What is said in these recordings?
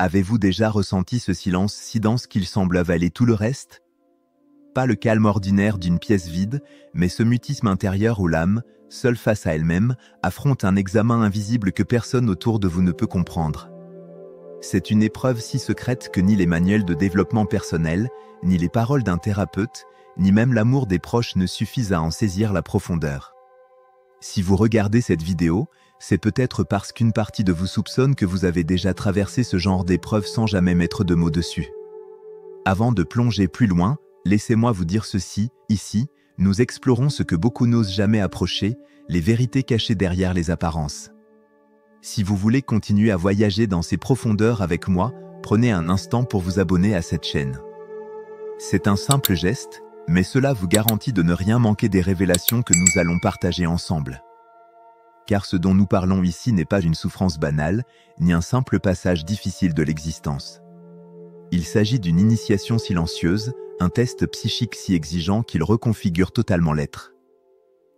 Avez-vous déjà ressenti ce silence si dense qu'il semble avaler tout le reste? Pas le calme ordinaire d'une pièce vide, mais ce mutisme intérieur où l'âme, seule face à elle-même, affronte un examen invisible que personne autour de vous ne peut comprendre. C'est une épreuve si secrète que ni les manuels de développement personnel, ni les paroles d'un thérapeute, ni même l'amour des proches ne suffisent à en saisir la profondeur. Si vous regardez cette vidéo, c'est peut-être parce qu'une partie de vous soupçonne que vous avez déjà traversé ce genre d'épreuve sans jamais mettre de mots dessus. Avant de plonger plus loin, laissez-moi vous dire ceci, ici, nous explorons ce que beaucoup n'osent jamais approcher, les vérités cachées derrière les apparences. Si vous voulez continuer à voyager dans ces profondeurs avec moi, prenez un instant pour vous abonner à cette chaîne. C'est un simple geste, mais cela vous garantit de ne rien manquer des révélations que nous allons partager ensemble. Car ce dont nous parlons ici n'est pas une souffrance banale, ni un simple passage difficile de l'existence. Il s'agit d'une initiation silencieuse, un test psychique si exigeant qu'il reconfigure totalement l'être.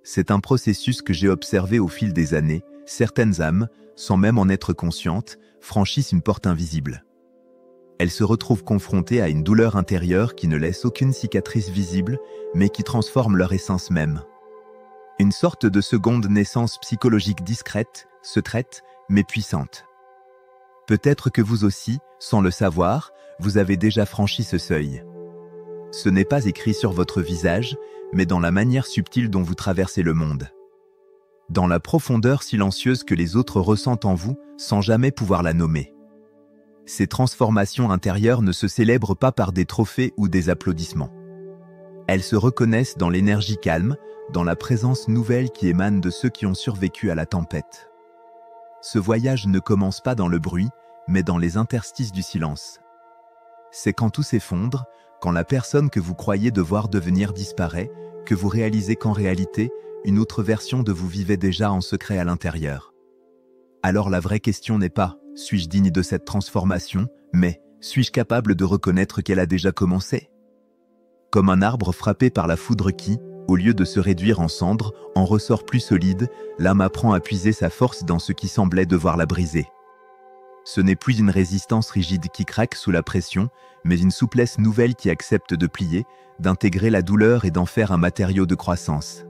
C'est un processus que j'ai observé au fil des années, certaines âmes, sans même en être conscientes, franchissent une porte invisible. Elles se retrouvent confrontées à une douleur intérieure qui ne laisse aucune cicatrice visible, mais qui transforme leur essence même. Une sorte de seconde naissance psychologique discrète, secrète, mais puissante. Peut-être que vous aussi, sans le savoir, vous avez déjà franchi ce seuil. Ce n'est pas écrit sur votre visage, mais dans la manière subtile dont vous traversez le monde. Dans la profondeur silencieuse que les autres ressentent en vous, sans jamais pouvoir la nommer. Ces transformations intérieures ne se célèbrent pas par des trophées ou des applaudissements. Elles se reconnaissent dans l'énergie calme, dans la présence nouvelle qui émane de ceux qui ont survécu à la tempête. Ce voyage ne commence pas dans le bruit, mais dans les interstices du silence. C'est quand tout s'effondre, quand la personne que vous croyez devoir devenir disparaît, que vous réalisez qu'en réalité, une autre version de vous vivait déjà en secret à l'intérieur. Alors la vraie question n'est pas « suis-je digne de cette transformation ?» mais « suis-je capable de reconnaître qu'elle a déjà commencé ?» Comme un arbre frappé par la foudre qui, au lieu de se réduire en cendres, en ressort plus solide, l'âme apprend à puiser sa force dans ce qui semblait devoir la briser. Ce n'est plus une résistance rigide qui craque sous la pression, mais une souplesse nouvelle qui accepte de plier, d'intégrer la douleur et d'en faire un matériau de croissance.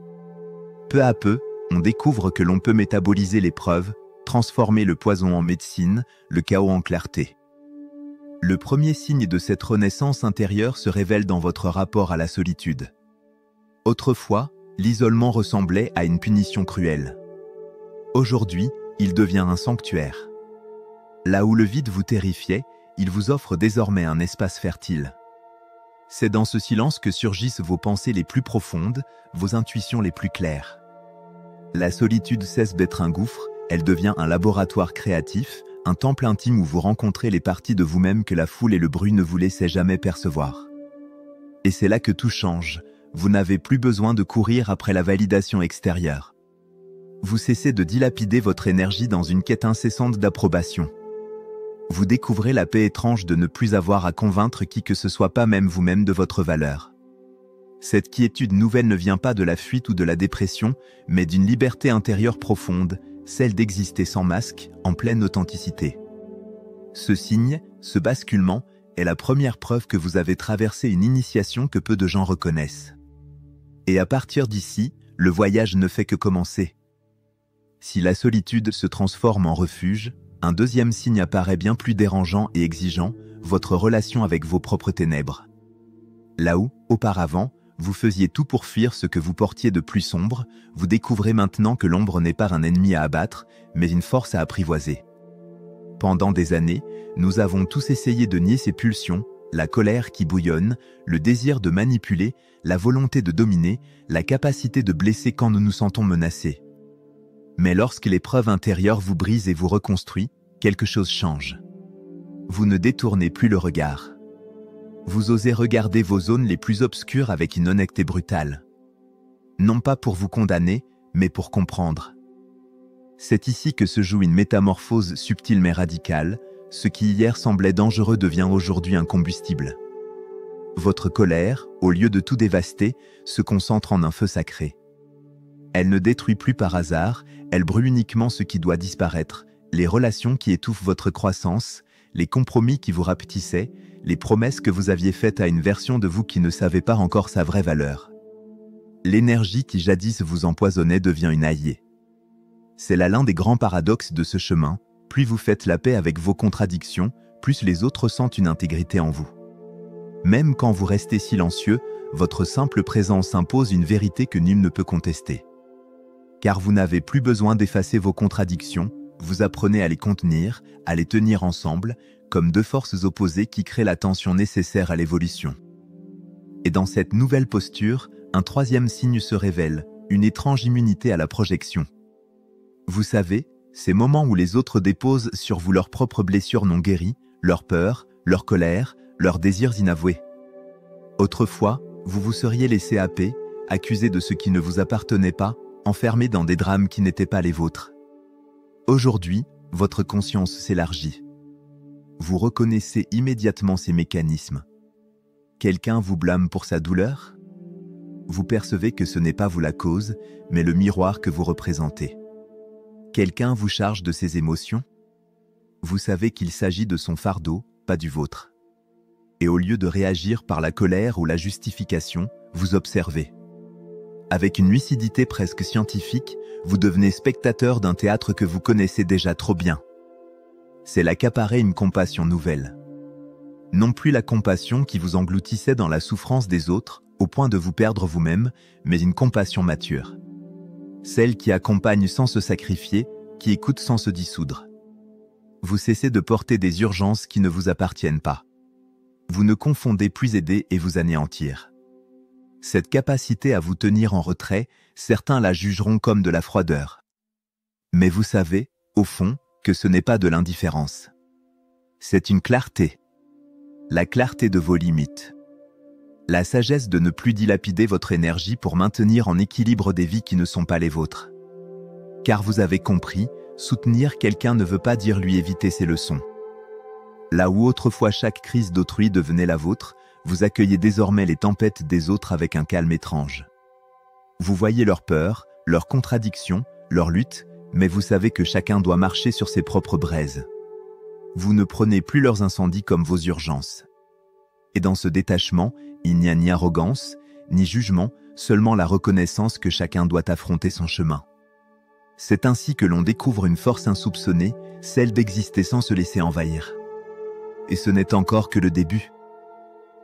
Peu à peu, on découvre que l'on peut métaboliser l'épreuve, transformer le poison en médecine, le chaos en clarté. Le premier signe de cette renaissance intérieure se révèle dans votre rapport à la solitude. Autrefois, l'isolement ressemblait à une punition cruelle. Aujourd'hui, il devient un sanctuaire. Là où le vide vous terrifiait, il vous offre désormais un espace fertile. C'est dans ce silence que surgissent vos pensées les plus profondes, vos intuitions les plus claires. La solitude cesse d'être un gouffre, elle devient un laboratoire créatif, un temple intime où vous rencontrez les parties de vous-même que la foule et le bruit ne vous laissaient jamais percevoir. Et c'est là que tout change, vous n'avez plus besoin de courir après la validation extérieure. Vous cessez de dilapider votre énergie dans une quête incessante d'approbation. Vous découvrez la paix étrange de ne plus avoir à convaincre qui que ce soit, pas même vous-même, de votre valeur. Cette quiétude nouvelle ne vient pas de la fuite ou de la dépression, mais d'une liberté intérieure profonde, celle d'exister sans masque, en pleine authenticité. Ce signe, ce basculement, est la première preuve que vous avez traversé une initiation que peu de gens reconnaissent. Et à partir d'ici, le voyage ne fait que commencer. Si la solitude se transforme en refuge, un deuxième signe apparaît bien plus dérangeant et exigeant, votre relation avec vos propres ténèbres. Là où, auparavant, vous faisiez tout pour fuir ce que vous portiez de plus sombre, vous découvrez maintenant que l'ombre n'est pas un ennemi à abattre, mais une force à apprivoiser. Pendant des années, nous avons tous essayé de nier ces pulsions, la colère qui bouillonne, le désir de manipuler, la volonté de dominer, la capacité de blesser quand nous nous sentons menacés. Mais lorsque l'épreuve intérieure vous brise et vous reconstruit, quelque chose change. Vous ne détournez plus le regard. Vous osez regarder vos zones les plus obscures avec une honnêteté brutale. Non pas pour vous condamner, mais pour comprendre. C'est ici que se joue une métamorphose subtile mais radicale. Ce qui hier semblait dangereux devient aujourd'hui un combustible. Votre colère, au lieu de tout dévaster, se concentre en un feu sacré. Elle ne détruit plus par hasard, elle brûle uniquement ce qui doit disparaître, les relations qui étouffent votre croissance, les compromis qui vous rapetissaient, les promesses que vous aviez faites à une version de vous qui ne savait pas encore sa vraie valeur. L'énergie qui jadis vous empoisonnait devient une alliée. C'est là l'un des grands paradoxes de ce chemin, plus vous faites la paix avec vos contradictions, plus les autres sentent une intégrité en vous. Même quand vous restez silencieux, votre simple présence impose une vérité que nul ne peut contester. Car vous n'avez plus besoin d'effacer vos contradictions, vous apprenez à les contenir, à les tenir ensemble, comme deux forces opposées qui créent la tension nécessaire à l'évolution. Et dans cette nouvelle posture, un troisième signe se révèle, une étrange immunité à la projection. Vous savez, ces moments où les autres déposent sur vous leurs propres blessures non guéries, leurs peurs, leur colère, leurs désirs inavoués. Autrefois, vous vous seriez laissé happer, accusé de ce qui ne vous appartenait pas, enfermé dans des drames qui n'étaient pas les vôtres. Aujourd'hui, votre conscience s'élargit. Vous reconnaissez immédiatement ces mécanismes. Quelqu'un vous blâme pour sa douleur? Vous percevez que ce n'est pas vous la cause, mais le miroir que vous représentez. Quelqu'un vous charge de ses émotions? Vous savez qu'il s'agit de son fardeau, pas du vôtre. Et au lieu de réagir par la colère ou la justification, vous observez. Avec une lucidité presque scientifique, vous devenez spectateur d'un théâtre que vous connaissez déjà trop bien. C'est là qu'apparaît une compassion nouvelle. Non plus la compassion qui vous engloutissait dans la souffrance des autres, au point de vous perdre vous-même, mais une compassion mature. Celle qui accompagne sans se sacrifier, qui écoute sans se dissoudre. Vous cessez de porter des urgences qui ne vous appartiennent pas. Vous ne confondez plus aider et vous anéantir. Cette capacité à vous tenir en retrait, certains la jugeront comme de la froideur. Mais vous savez, au fond, que ce n'est pas de l'indifférence. C'est une clarté. La clarté de vos limites. La sagesse de ne plus dilapider votre énergie pour maintenir en équilibre des vies qui ne sont pas les vôtres. Car vous avez compris, soutenir quelqu'un ne veut pas dire lui éviter ses leçons. Là où autrefois chaque crise d'autrui devenait la vôtre, vous accueillez désormais les tempêtes des autres avec un calme étrange. Vous voyez leurs peurs, leurs contradictions, leurs luttes, mais vous savez que chacun doit marcher sur ses propres braises. Vous ne prenez plus leurs incendies comme vos urgences. Et dans ce détachement, il n'y a ni arrogance, ni jugement, seulement la reconnaissance que chacun doit affronter son chemin. C'est ainsi que l'on découvre une force insoupçonnée, celle d'exister sans se laisser envahir. Et ce n'est encore que le début.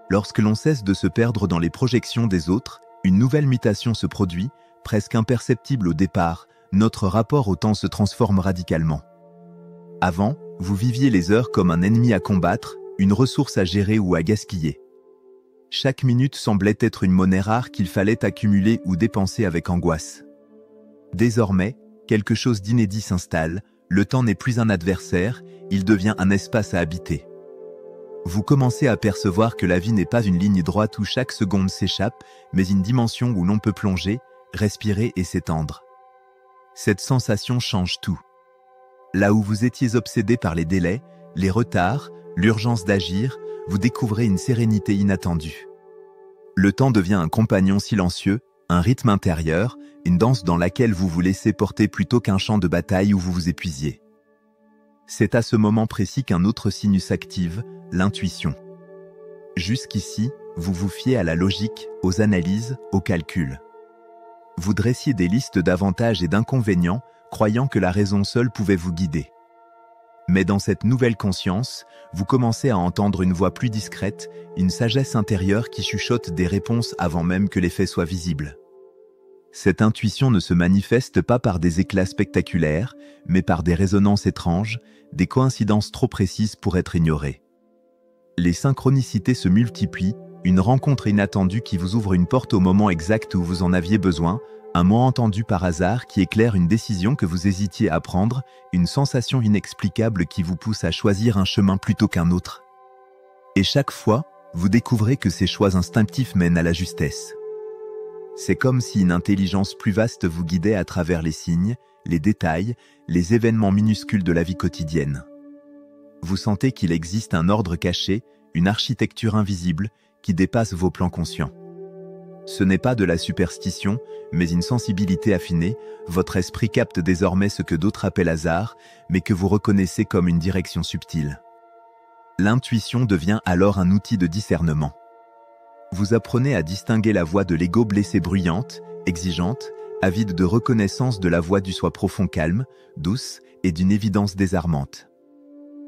Lorsque l'on cesse de se perdre dans les projections des autres, une nouvelle mutation se produit, presque imperceptible au départ, notre rapport au temps se transforme radicalement. Avant, vous viviez les heures comme un ennemi à combattre, une ressource à gérer ou à gaspiller. Chaque minute semblait être une monnaie rare qu'il fallait accumuler ou dépenser avec angoisse. Désormais, quelque chose d'inédit s'installe, le temps n'est plus un adversaire, il devient un espace à habiter. Vous commencez à percevoir que la vie n'est pas une ligne droite où chaque seconde s'échappe, mais une dimension où l'on peut plonger, respirer et s'étendre. Cette sensation change tout. Là où vous étiez obsédé par les délais, les retards, l'urgence d'agir, vous découvrez une sérénité inattendue. Le temps devient un compagnon silencieux, un rythme intérieur, une danse dans laquelle vous vous laissez porter plutôt qu'un champ de bataille où vous vous épuisiez. C'est à ce moment précis qu'un autre signe s'active, l'intuition. Jusqu'ici, vous vous fiez à la logique, aux analyses, aux calculs. Vous dressiez des listes d'avantages et d'inconvénients, croyant que la raison seule pouvait vous guider. Mais dans cette nouvelle conscience, vous commencez à entendre une voix plus discrète, une sagesse intérieure qui chuchote des réponses avant même que les faits soient visibles. Cette intuition ne se manifeste pas par des éclats spectaculaires, mais par des résonances étranges, des coïncidences trop précises pour être ignorées. Les synchronicités se multiplient, une rencontre inattendue qui vous ouvre une porte au moment exact où vous en aviez besoin, un mot entendu par hasard qui éclaire une décision que vous hésitiez à prendre, une sensation inexplicable qui vous pousse à choisir un chemin plutôt qu'un autre. Et chaque fois, vous découvrez que ces choix instinctifs mènent à la justesse. C'est comme si une intelligence plus vaste vous guidait à travers les signes, les détails, les événements minuscules de la vie quotidienne. Vous sentez qu'il existe un ordre caché, une architecture invisible qui dépasse vos plans conscients. Ce n'est pas de la superstition, mais une sensibilité affinée, votre esprit capte désormais ce que d'autres appellent hasard, mais que vous reconnaissez comme une direction subtile. L'intuition devient alors un outil de discernement. Vous apprenez à distinguer la voix de l'ego blessé bruyante, exigeante, avide de reconnaissance de la voix du soi profond calme, douce et d'une évidence désarmante.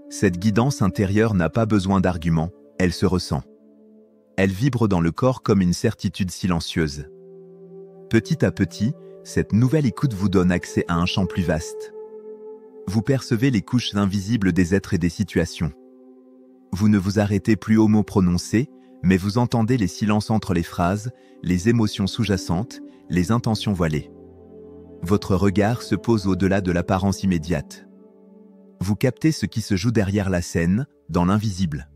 Cette guidance intérieure n'a pas besoin d'arguments, elle se ressent. Elle vibre dans le corps comme une certitude silencieuse. Petit à petit, cette nouvelle écoute vous donne accès à un champ plus vaste. Vous percevez les couches invisibles des êtres et des situations. Vous ne vous arrêtez plus aux mots prononcés, mais vous entendez les silences entre les phrases, les émotions sous-jacentes, les intentions voilées. Votre regard se pose au-delà de l'apparence immédiate. Vous captez ce qui se joue derrière la scène, dans l'invisible.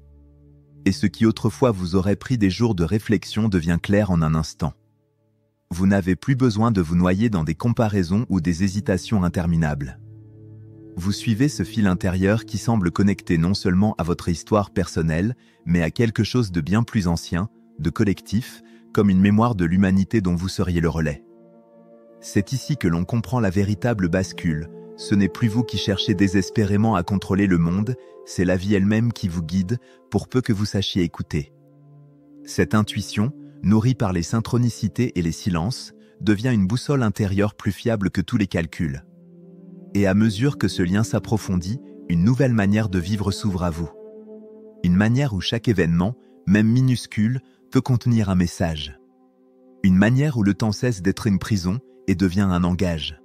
Et ce qui autrefois vous aurait pris des jours de réflexion devient clair en un instant. Vous n'avez plus besoin de vous noyer dans des comparaisons ou des hésitations interminables. Vous suivez ce fil intérieur qui semble connecté non seulement à votre histoire personnelle, mais à quelque chose de bien plus ancien, de collectif, comme une mémoire de l'humanité dont vous seriez le relais. C'est ici que l'on comprend la véritable bascule. Ce n'est plus vous qui cherchez désespérément à contrôler le monde, c'est la vie elle-même qui vous guide, pour peu que vous sachiez écouter. Cette intuition, nourrie par les synchronicités et les silences, devient une boussole intérieure plus fiable que tous les calculs. Et à mesure que ce lien s'approfondit, une nouvelle manière de vivre s'ouvre à vous. Une manière où chaque événement, même minuscule, peut contenir un message. Une manière où le temps cesse d'être une prison et devient un engage.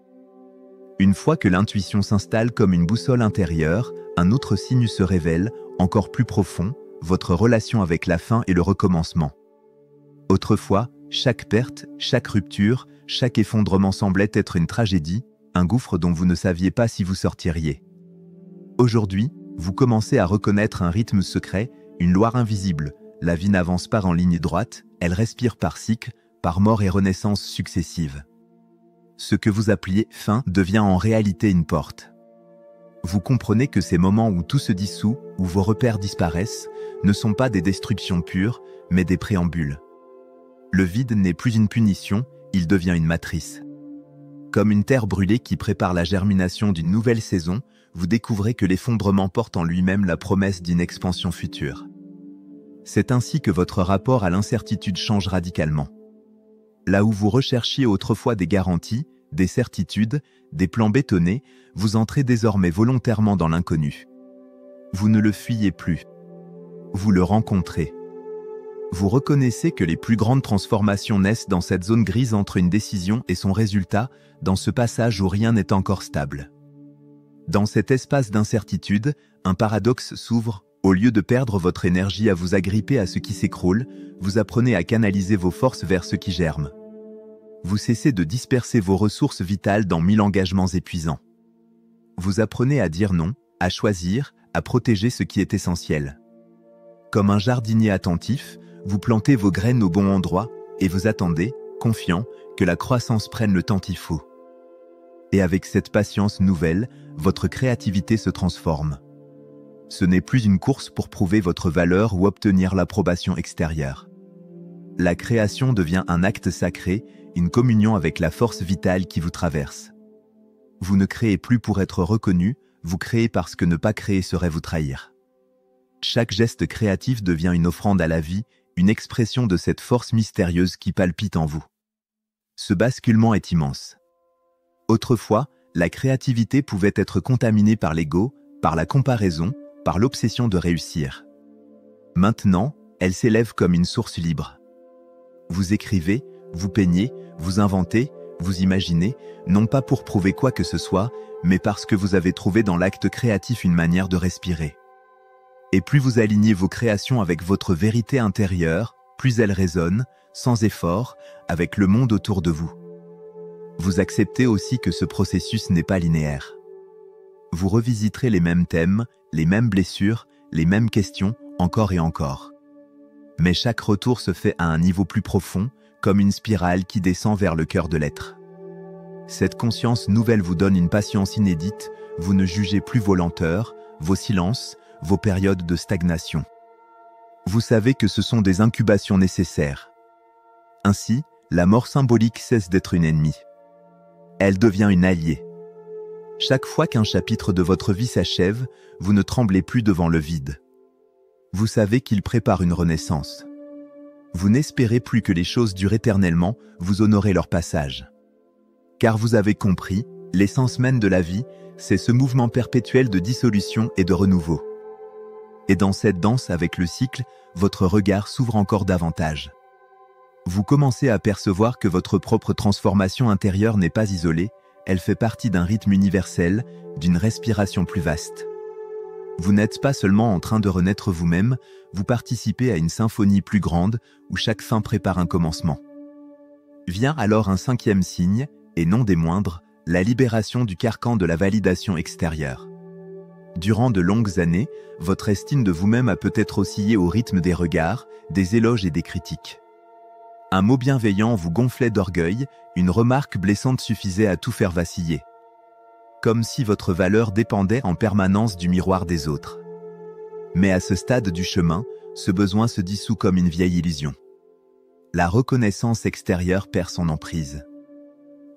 Une fois que l'intuition s'installe comme une boussole intérieure, un autre signe se révèle, encore plus profond, votre relation avec la fin et le recommencement. Autrefois, chaque perte, chaque rupture, chaque effondrement semblait être une tragédie, un gouffre dont vous ne saviez pas si vous sortiriez. Aujourd'hui, vous commencez à reconnaître un rythme secret, une loi invisible. La vie n'avance pas en ligne droite, elle respire par cycles, par mort et renaissance successives. Ce que vous appeliez « fin » devient en réalité une porte. Vous comprenez que ces moments où tout se dissout, où vos repères disparaissent, ne sont pas des destructions pures, mais des préambules. Le vide n'est plus une punition, il devient une matrice. Comme une terre brûlée qui prépare la germination d'une nouvelle saison, vous découvrez que l'effondrement porte en lui-même la promesse d'une expansion future. C'est ainsi que votre rapport à l'incertitude change radicalement. Là où vous recherchiez autrefois des garanties, des certitudes, des plans bétonnés, vous entrez désormais volontairement dans l'inconnu. Vous ne le fuyez plus. Vous le rencontrez. Vous reconnaissez que les plus grandes transformations naissent dans cette zone grise entre une décision et son résultat, dans ce passage où rien n'est encore stable. Dans cet espace d'incertitude, un paradoxe s'ouvre. Au lieu de perdre votre énergie à vous agripper à ce qui s'écroule, vous apprenez à canaliser vos forces vers ce qui germe. Vous cessez de disperser vos ressources vitales dans 1000 engagements épuisants. Vous apprenez à dire non, à choisir, à protéger ce qui est essentiel. Comme un jardinier attentif, vous plantez vos graines au bon endroit et vous attendez, confiant, que la croissance prenne le temps qu'il faut. Et avec cette patience nouvelle, votre créativité se transforme. Ce n'est plus une course pour prouver votre valeur ou obtenir l'approbation extérieure. La création devient un acte sacré, une communion avec la force vitale qui vous traverse. Vous ne créez plus pour être reconnu, vous créez parce que ne pas créer serait vous trahir. Chaque geste créatif devient une offrande à la vie, une expression de cette force mystérieuse qui palpite en vous. Ce basculement est immense. Autrefois, la créativité pouvait être contaminée par l'ego, par la comparaison, par l'obsession de réussir. Maintenant, elle s'élève comme une source libre. Vous écrivez, vous peignez, vous inventez, vous imaginez, non pas pour prouver quoi que ce soit, mais parce que vous avez trouvé dans l'acte créatif une manière de respirer. Et plus vous alignez vos créations avec votre vérité intérieure, plus elles résonnent, sans effort, avec le monde autour de vous. Vous acceptez aussi que ce processus n'est pas linéaire. Vous revisiterez les mêmes thèmes, les mêmes blessures, les mêmes questions, encore et encore. Mais chaque retour se fait à un niveau plus profond, comme une spirale qui descend vers le cœur de l'être. Cette conscience nouvelle vous donne une patience inédite, vous ne jugez plus vos lenteurs, vos silences, vos périodes de stagnation. Vous savez que ce sont des incubations nécessaires. Ainsi, la mort symbolique cesse d'être une ennemie. Elle devient une alliée. Chaque fois qu'un chapitre de votre vie s'achève, vous ne tremblez plus devant le vide. Vous savez qu'il prépare une renaissance. Vous n'espérez plus que les choses durent éternellement, vous honorez leur passage. Car vous avez compris, l'essence même de la vie, c'est ce mouvement perpétuel de dissolution et de renouveau. Et dans cette danse avec le cycle, votre regard s'ouvre encore davantage. Vous commencez à percevoir que votre propre transformation intérieure n'est pas isolée, elle fait partie d'un rythme universel, d'une respiration plus vaste. Vous n'êtes pas seulement en train de renaître vous-même, vous participez à une symphonie plus grande où chaque fin prépare un commencement. Vient alors un 5e signe, et non des moindres, la libération du carcan de la validation extérieure. Durant de longues années, votre estime de vous-même a peut-être oscillé au rythme des regards, des éloges et des critiques. Un mot bienveillant vous gonflait d'orgueil, une remarque blessante suffisait à tout faire vaciller. Comme si votre valeur dépendait en permanence du miroir des autres. Mais à ce stade du chemin, ce besoin se dissout comme une vieille illusion. La reconnaissance extérieure perd son emprise.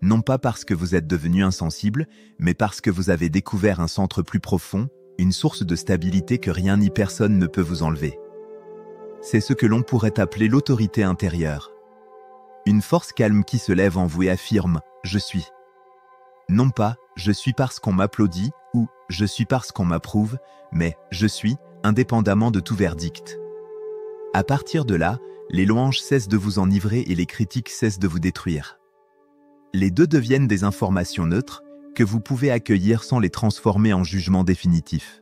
Non pas parce que vous êtes devenu insensible, mais parce que vous avez découvert un centre plus profond, une source de stabilité que rien ni personne ne peut vous enlever. C'est ce que l'on pourrait appeler l'autorité intérieure. Une force calme qui se lève en vous et affirme « Je suis ». Non pas « Je suis parce qu'on m'applaudit » ou « Je suis parce qu'on m'approuve », mais « Je suis » indépendamment de tout verdict. À partir de là, les louanges cessent de vous enivrer et les critiques cessent de vous détruire. Les deux deviennent des informations neutres que vous pouvez accueillir sans les transformer en jugement définitif.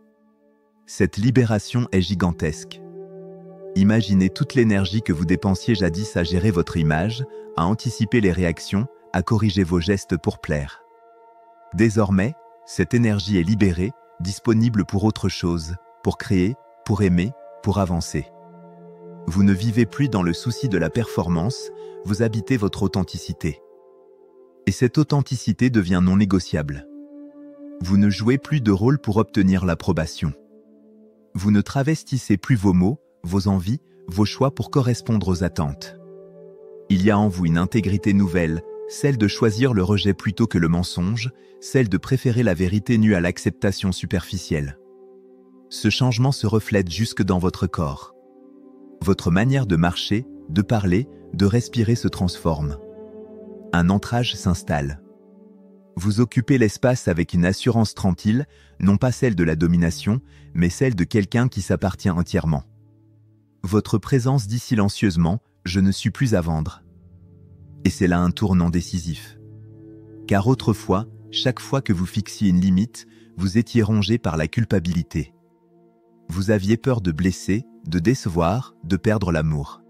Cette libération est gigantesque. Imaginez toute l'énergie que vous dépensiez jadis à gérer votre image, à anticiper les réactions, à corriger vos gestes pour plaire. Désormais, cette énergie est libérée, disponible pour autre chose, pour créer, pour aimer, pour avancer. Vous ne vivez plus dans le souci de la performance, vous habitez votre authenticité. Et cette authenticité devient non négociable. Vous ne jouez plus de rôle pour obtenir l'approbation. Vous ne travestissez plus vos mots, vos envies, vos choix pour correspondre aux attentes. Il y a en vous une intégrité nouvelle, celle de choisir le rejet plutôt que le mensonge, celle de préférer la vérité nue à l'acceptation superficielle. Ce changement se reflète jusque dans votre corps. Votre manière de marcher, de parler, de respirer se transforme. Un ancrage s'installe. Vous occupez l'espace avec une assurance tranquille, non pas celle de la domination, mais celle de quelqu'un qui s'appartient entièrement. Votre présence dit silencieusement « Je ne suis plus à vendre ». Et c'est là un tournant décisif. Car autrefois, chaque fois que vous fixiez une limite, vous étiez rongé par la culpabilité. Vous aviez peur de blesser, de décevoir, de perdre l'amour.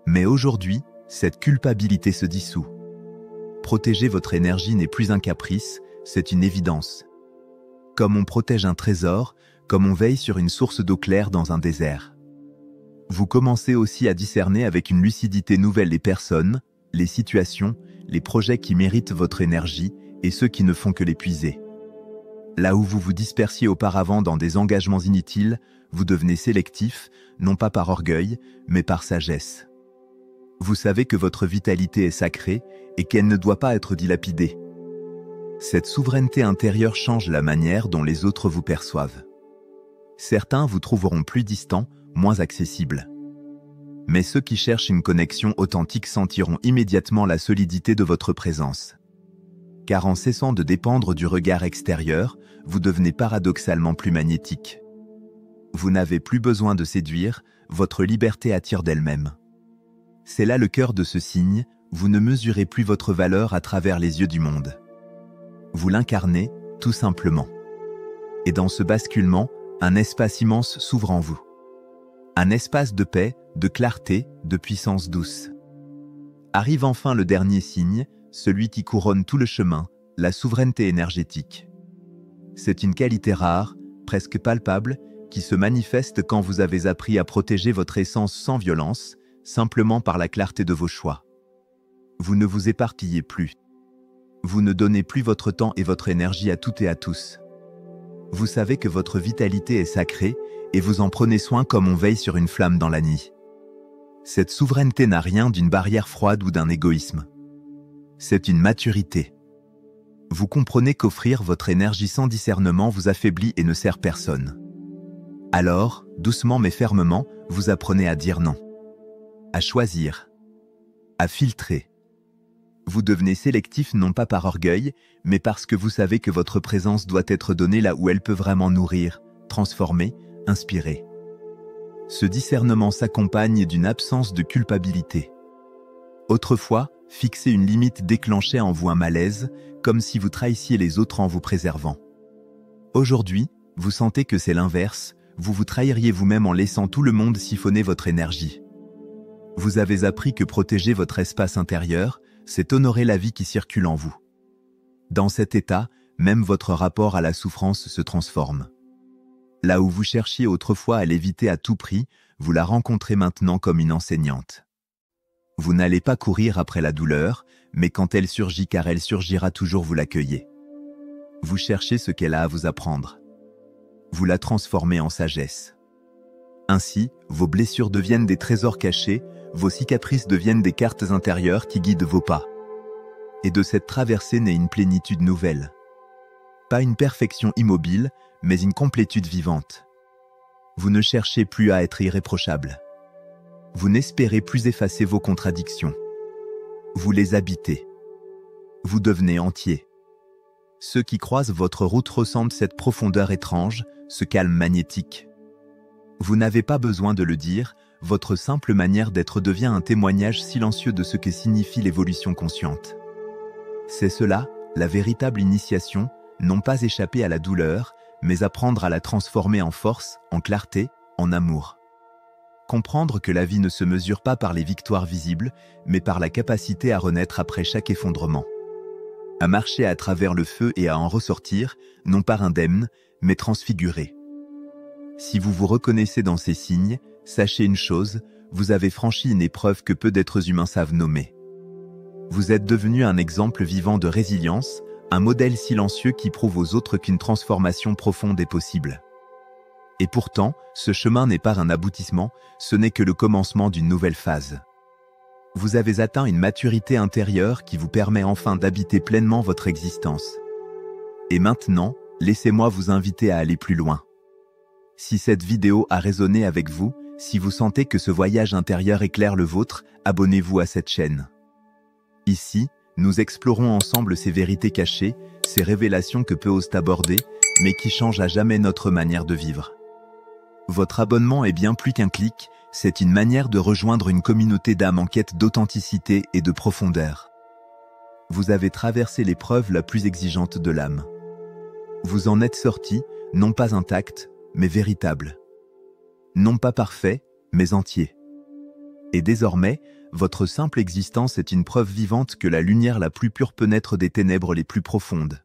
Mais aujourd'hui, cette culpabilité se dissout. Protéger votre énergie n'est plus un caprice, c'est une évidence. Comme on protège un trésor, comme on veille sur une source d'eau claire dans un désert. Vous commencez aussi à discerner avec une lucidité nouvelle les personnes, les situations, les projets qui méritent votre énergie et ceux qui ne font que l'épuiser. Là où vous vous dispersiez auparavant dans des engagements inutiles, vous devenez sélectif, non pas par orgueil, mais par sagesse. Vous savez que votre vitalité est sacrée et qu'elle ne doit pas être dilapidée. Cette souveraineté intérieure change la manière dont les autres vous perçoivent. Certains vous trouveront plus distants, moins accessibles. Mais ceux qui cherchent une connexion authentique sentiront immédiatement la solidité de votre présence. Car en cessant de dépendre du regard extérieur, vous devenez paradoxalement plus magnétique. Vous n'avez plus besoin de séduire, votre liberté attire d'elle-même. C'est là le cœur de ce signe, vous ne mesurez plus votre valeur à travers les yeux du monde. Vous l'incarnez, tout simplement. Et dans ce basculement, un espace immense s'ouvre en vous. Un espace de paix, de clarté, de puissance douce. Arrive enfin le dernier signe, celui qui couronne tout le chemin, la souveraineté énergétique. C'est une qualité rare, presque palpable, qui se manifeste quand vous avez appris à protéger votre essence sans violence, simplement par la clarté de vos choix. Vous ne vous éparpillez plus. Vous ne donnez plus votre temps et votre énergie à toutes et à tous. Vous savez que votre vitalité est sacrée et vous en prenez soin comme on veille sur une flamme dans la nuit. Cette souveraineté n'a rien d'une barrière froide ou d'un égoïsme. C'est une maturité. Vous comprenez qu'offrir votre énergie sans discernement vous affaiblit et ne sert personne. Alors, doucement mais fermement, vous apprenez à dire non, à choisir, à filtrer. Vous devenez sélectif non pas par orgueil, mais parce que vous savez que votre présence doit être donnée là où elle peut vraiment nourrir, transformer, inspirer. Ce discernement s'accompagne d'une absence de culpabilité. Autrefois, fixer une limite déclenchait en vous un malaise, comme si vous trahissiez les autres en vous préservant. Aujourd'hui, vous sentez que c'est l'inverse, vous vous trahiriez vous-même en laissant tout le monde siphonner votre énergie. Vous avez appris que protéger votre espace intérieur, c'est honorer la vie qui circule en vous. Dans cet état, même votre rapport à la souffrance se transforme. Là où vous cherchiez autrefois à l'éviter à tout prix, vous la rencontrez maintenant comme une enseignante. Vous n'allez pas courir après la douleur, mais quand elle surgit car elle surgira toujours vous l'accueillez. Vous cherchez ce qu'elle a à vous apprendre. Vous la transformez en sagesse. Ainsi, vos blessures deviennent des trésors cachés, vos cicatrices deviennent des cartes intérieures qui guident vos pas. Et de cette traversée naît une plénitude nouvelle. Pas une perfection immobile, mais une complétude vivante. Vous ne cherchez plus à être irréprochable. Vous n'espérez plus effacer vos contradictions. Vous les habitez. Vous devenez entier. Ceux qui croisent votre route ressentent cette profondeur étrange, ce calme magnétique. Vous n'avez pas besoin de le dire, votre simple manière d'être devient un témoignage silencieux de ce que signifie l'évolution consciente. C'est cela, la véritable initiation, non pas échapper à la douleur, mais apprendre à la transformer en force, en clarté, en amour. Comprendre que la vie ne se mesure pas par les victoires visibles, mais par la capacité à renaître après chaque effondrement. À marcher à travers le feu et à en ressortir, non pas indemne, mais transfiguré. Si vous vous reconnaissez dans ces signes, sachez une chose, vous avez franchi une épreuve que peu d'êtres humains savent nommer. Vous êtes devenu un exemple vivant de résilience, un modèle silencieux qui prouve aux autres qu'une transformation profonde est possible. Et pourtant, ce chemin n'est pas un aboutissement, ce n'est que le commencement d'une nouvelle phase. Vous avez atteint une maturité intérieure qui vous permet enfin d'habiter pleinement votre existence. Et maintenant, laissez-moi vous inviter à aller plus loin. Si cette vidéo a résonné avec vous, si vous sentez que ce voyage intérieur éclaire le vôtre, abonnez-vous à cette chaîne. Ici, nous explorons ensemble ces vérités cachées, ces révélations que peu osent aborder, mais qui changent à jamais notre manière de vivre. Votre abonnement est bien plus qu'un clic, c'est une manière de rejoindre une communauté d'âmes en quête d'authenticité et de profondeur. Vous avez traversé l'épreuve la plus exigeante de l'âme. Vous en êtes sorti, non pas intact, mais véritable. Non pas parfait, mais entier. Et désormais, votre simple existence est une preuve vivante que la lumière la plus pure peut naître des ténèbres les plus profondes.